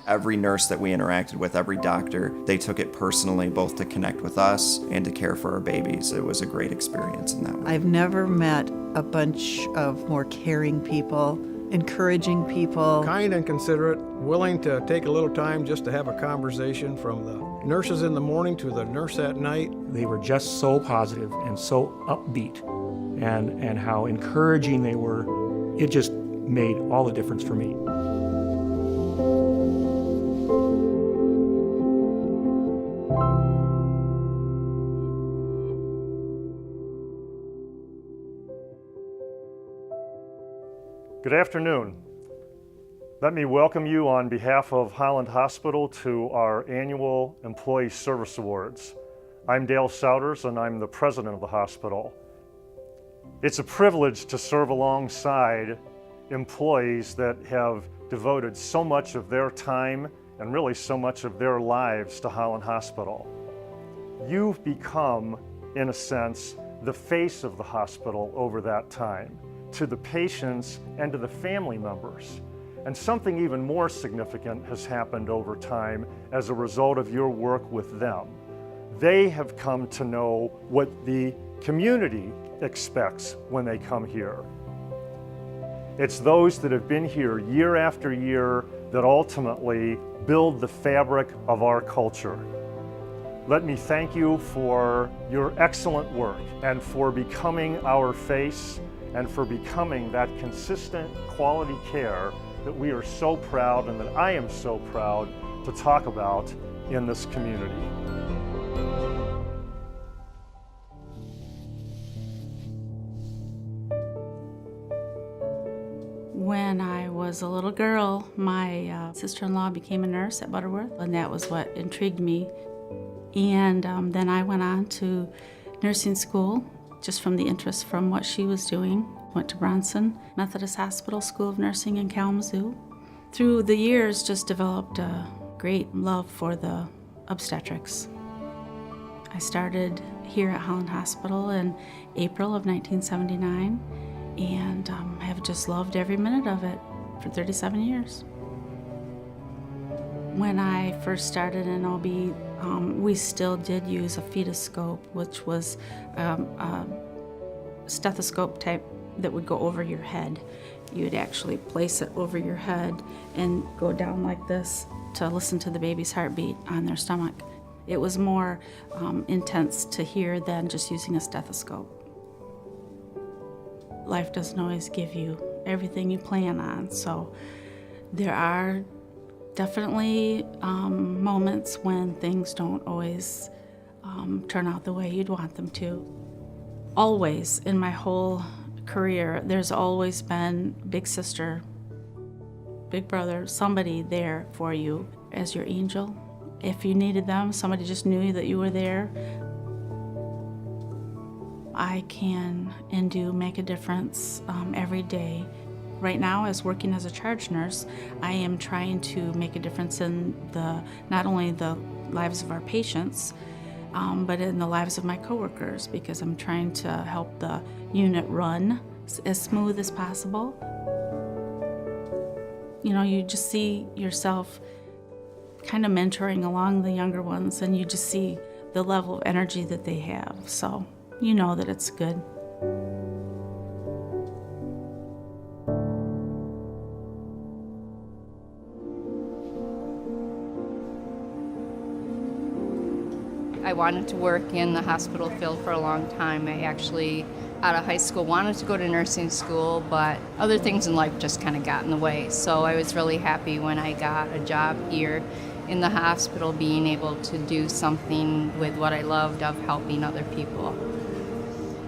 Every nurse that we interacted with, every doctor, they took it personally, both to connect with us and to care for our babies. It was a great experience in that way. I've never met a bunch of more caring people, encouraging people. Kind and considerate, willing to take a little time just to have a conversation, from the nurses in the morning to the nurse at night. They were just so positive and so upbeat, and how encouraging they were. It just made all the difference for me. Good afternoon. Let me welcome you on behalf of Holland Hospital to our annual Employee Service Awards. I'm Dale Souders and I'm the president of the hospital. It's a privilege to serve alongside employees that have devoted so much of their time and really so much of their lives to Holland Hospital. You've become, in a sense, the face of the hospital over that time, to the patients and to the family members. And something even more significant has happened over time as a result of your work with them. They have come to know what the community expects when they come here. It's those that have been here year after year that ultimately build the fabric of our culture. Let me thank you for your excellent work and for becoming our face and for becoming that consistent quality care that we are so proud and that I am so proud to talk about in this community. When I was a little girl, my sister-in-law became a nurse at Butterworth, and that was what intrigued me. And then I went on to nursing school, just from the interest from what she was doing. Went to Bronson Methodist Hospital School of Nursing in Kalamazoo. Through the years, just developed a great love for the obstetrics. I started here at Holland Hospital in April of 1979, and have just loved every minute of it for 37 years. When I first started in OB, we still did use a fetoscope, which was a stethoscope type that would go over your head. You'd actually place it over your head and go down like this to listen to the baby's heartbeat on their stomach. It was more intense to hear than just using a stethoscope. Life doesn't always give you everything you plan on, so there are definitely moments when things don't always turn out the way you'd want them to. Always, in my whole career, there's always been big sister, big brother, somebody there for you as your angel. If you needed them, somebody just knew that you were there. I can and do make a difference every day. Right now, as working as a charge nurse, I am trying to make a difference in not only the lives of our patients, but in the lives of my coworkers, because I'm trying to help the unit run as smooth as possible. You know, you just see yourself kind of mentoring along the younger ones, and you just see the level of energy that they have. So you know that it's good. I wanted to work in the hospital field for a long time. I actually, out of high school, wanted to go to nursing school, but other things in life just kind of got in the way. So I was really happy when I got a job here in the hospital, being able to do something with what I loved of helping other people.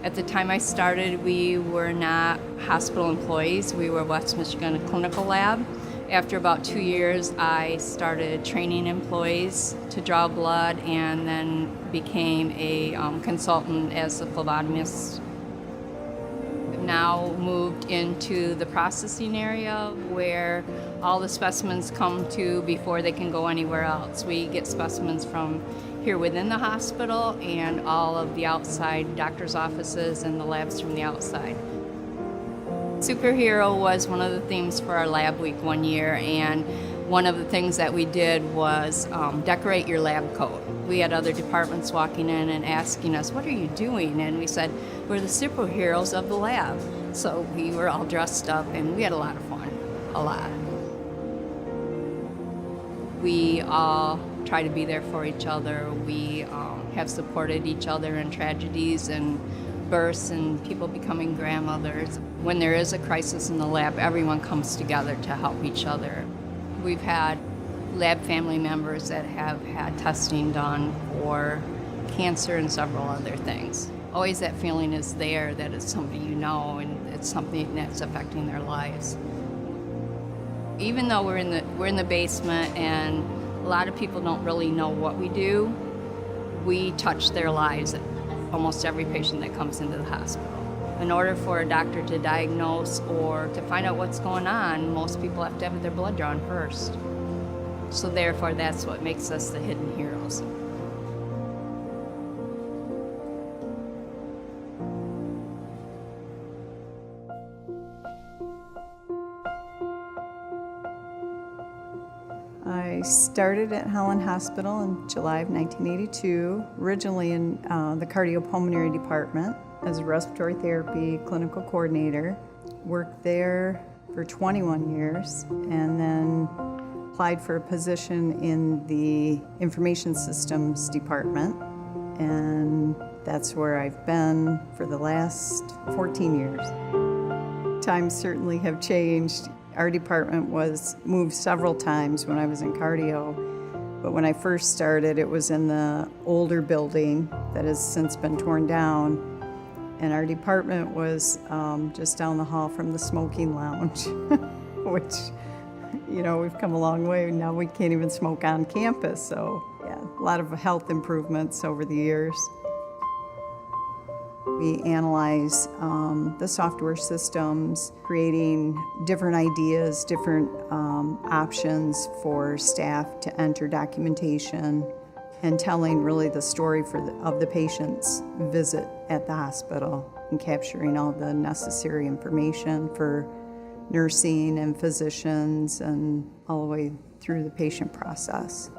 At the time I started, we were not hospital employees. We were West Michigan Clinical Lab. After about 2 years, I started training employees to draw blood and then became a consultant as a phlebotomist. I've now moved into the processing area where all the specimens come to before they can go anywhere else. We get specimens from here within the hospital and all of the outside doctor's offices and the labs from the outside. Superhero was one of the themes for our lab week one year, and One of the things that we did was decorate your lab coat. We had other departments walking in and asking us, "What are you doing?" And we said, "We're the superheroes of the lab." So we were all dressed up and we had a lot of fun, a lot. We all try to be there for each other. We have supported each other in tragedies and births and people becoming grandmothers. When there is a crisis in the lab, everyone comes together to help each other. We've had lab family members that have had testing done for cancer and several other things. Always that feeling is there that it's somebody you know and it's something that's affecting their lives. Even though we're in the basement and a lot of people don't really know what we do, we touch their lives at almost every patient that comes into the hospital. In order for a doctor to diagnose or to find out what's going on, most people have to have their blood drawn first. So therefore, that's what makes us the hidden heroes. I started at Holland Hospital in July of 1982, originally in the cardiopulmonary department as a respiratory therapy clinical coordinator. Worked there for 21 years and then applied for a position in the information systems department, and that's where I've been for the last 14 years. Times certainly have changed. Our department was moved several times when I was in cardio, but when I first started, it was in the older building that has since been torn down, and our department was just down the hall from the smoking lounge, which, you know, we've come a long way. Now we can't even smoke on campus, so yeah, a lot of health improvements over the years. We analyze the software systems, creating different ideas, different options for staff to enter documentation, and telling really the story of the patient's visit at the hospital and capturing all the necessary information for nursing and physicians and all the way through the patient process.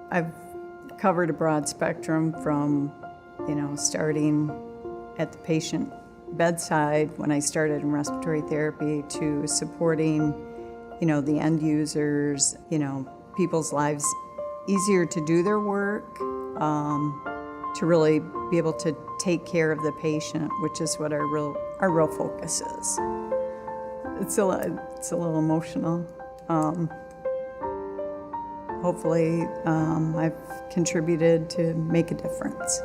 I've covered a broad spectrum from, you know, starting at the patient bedside when I started in respiratory therapy to supporting, you know, the end users, you know, people's lives easier to do their work, to really be able to take care of the patient, which is what our real focus is. It's a little emotional. Hopefully, I've contributed to make a difference.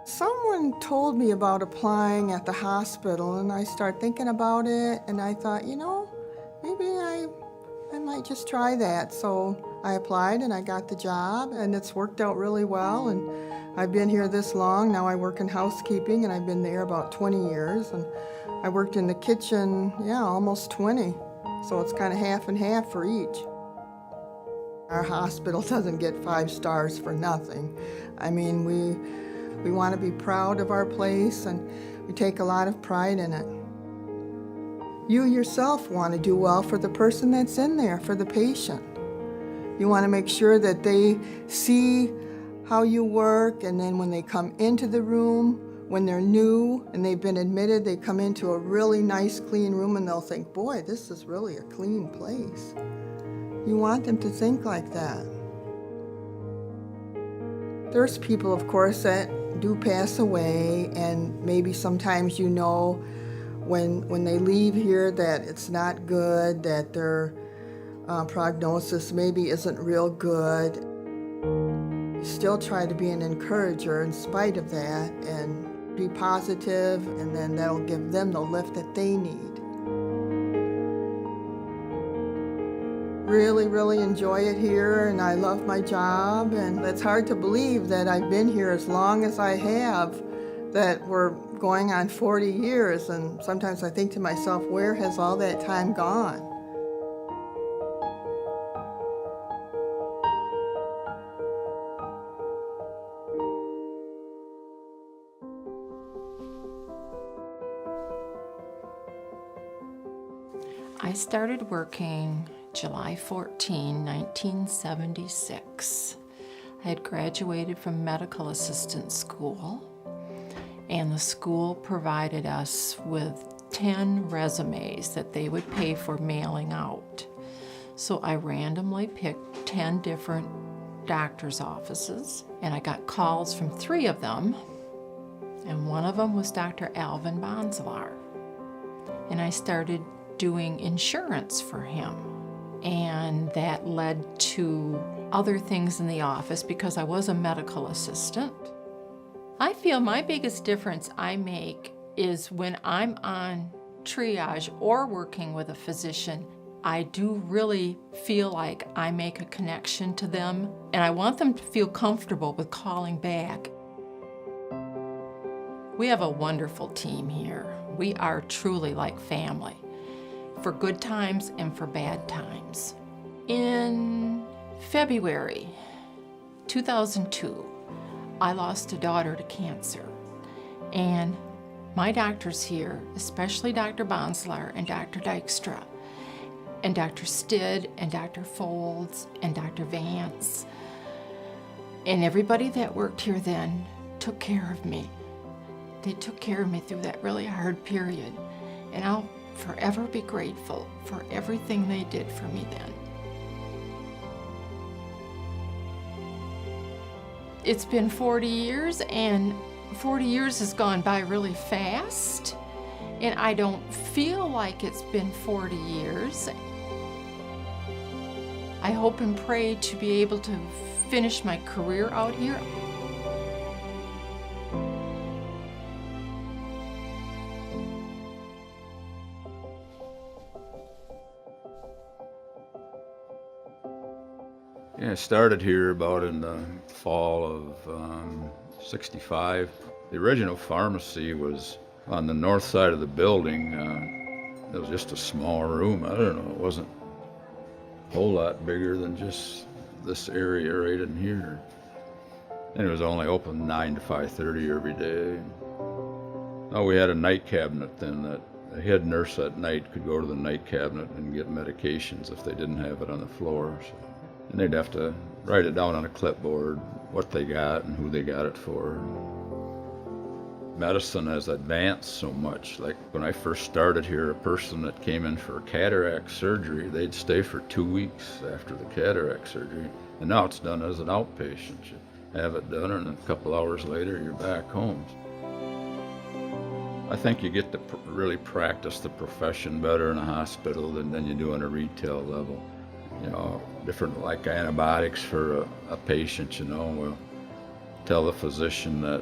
Someone told me about applying at the hospital, and I started thinking about it, and I thought, you know, maybe I might just try that. So I applied and I got the job, and it's worked out really well, and I've been here this long. Now I work in housekeeping, and I've been there about 20 years, and I worked in the kitchen, almost 20. So it's kind of half and half for each. Our hospital doesn't get 5 stars for nothing. I mean, we want to be proud of our place, and we take a lot of pride in it. You yourself want to do well for the person that's in there, for the patient. You want to make sure that they see how you work, and then when they come into the room, when they're new and they've been admitted, they come into a really nice, clean room, and they'll think, boy, this is really a clean place. You want them to think like that. There's people, of course, that do pass away, and maybe sometimes you know when they leave here that it's not good, that their prognosis maybe isn't real good. You still try to be an encourager in spite of that and be positive, and then that'll give them the lift that they need. Really, really enjoy it here, and I love my job, and it's hard to believe that I've been here as long as I have, that we're going on 40 years, and sometimes I think to myself, where has all that time gone? I started working July 14, 1976. I had graduated from medical assistant school, and the school provided us with 10 resumes that they would pay for mailing out. So I randomly picked 10 different doctor's offices, and I got calls from 3 of them, and one of them was Dr. Alvin Bonslar. And I started doing insurance for him, and that led to other things in the office because I was a medical assistant. I feel my biggest difference I make is when I'm on triage or working with a physician, I do really feel like I make a connection to them, and I want them to feel comfortable with calling back. We have a wonderful team here. We are truly like family, for good times and for bad times. In February 2002, I lost a daughter to cancer, and my doctors here, especially Dr. Bonslar and Dr. Dykstra, and Dr. Stid and Dr. Folds and Dr. Vance, and everybody that worked here then took care of me. They took care of me through that really hard period, and I'll forever be grateful for everything they did for me then. It's been 40 years, and 40 years has gone by really fast, and I don't feel like it's been 40 years. I hope and pray to be able to finish my career out here. Yeah, I started here about in the fall of '65. The original pharmacy was on the north side of the building. It was just a small room. I don't know, it wasn't a whole lot bigger than just this area right in here. And it was only open 9 to 5:30 every day. Oh, we had a night cabinet then that the head nurse at night could go to the night cabinet and get medications if they didn't have it on the floor. So. And they'd have to write it down on a clipboard, what they got and who they got it for. Medicine has advanced so much. Like when I first started here, a person that came in for cataract surgery, they'd stay for 2 weeks after the cataract surgery. And now it's done as an outpatient. You have it done, and a couple hours later, you're back home. I think you get to really practice the profession better in a hospital than you do on a retail level. You know, different like antibiotics for a patient, you know, we'll tell the physician that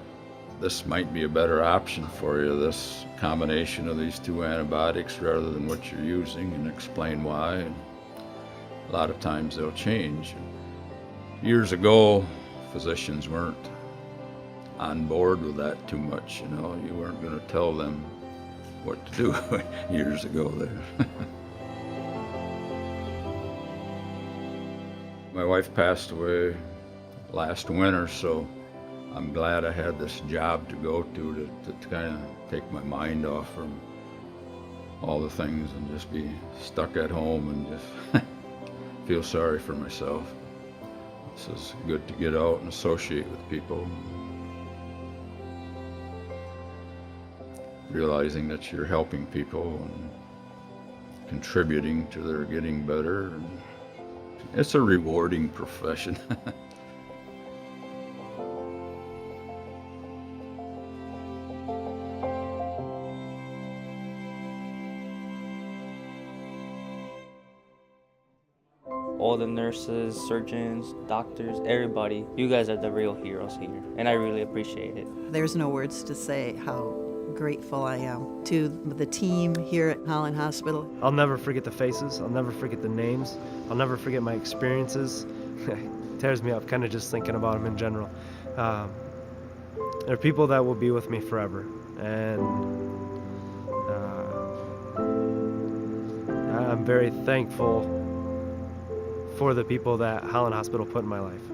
this might be a better option for you, this combination of these 2 antibiotics rather than what you're using, and explain why. And a lot of times they'll change. Years ago, physicians weren't on board with that too much, you know. You weren't going to tell them what to do years ago there. My wife passed away last winter, so I'm glad I had this job to go to kind of take my mind off from all the things and just be stuck at home and just feel sorry for myself. This is good to get out and associate with people. Realizing that you're helping people and contributing to their getting better. And it's a rewarding profession. All the nurses, surgeons, doctors, everybody, you guys are the real heroes here, and I really appreciate it. There's no words to say how grateful I am to the team here at Holland Hospital. I'll never forget the faces. I'll never forget the names. I'll never forget my experiences. It tears me up kind of just thinking about them in general. They're people that will be with me forever. And I'm very thankful for the people that Holland Hospital put in my life.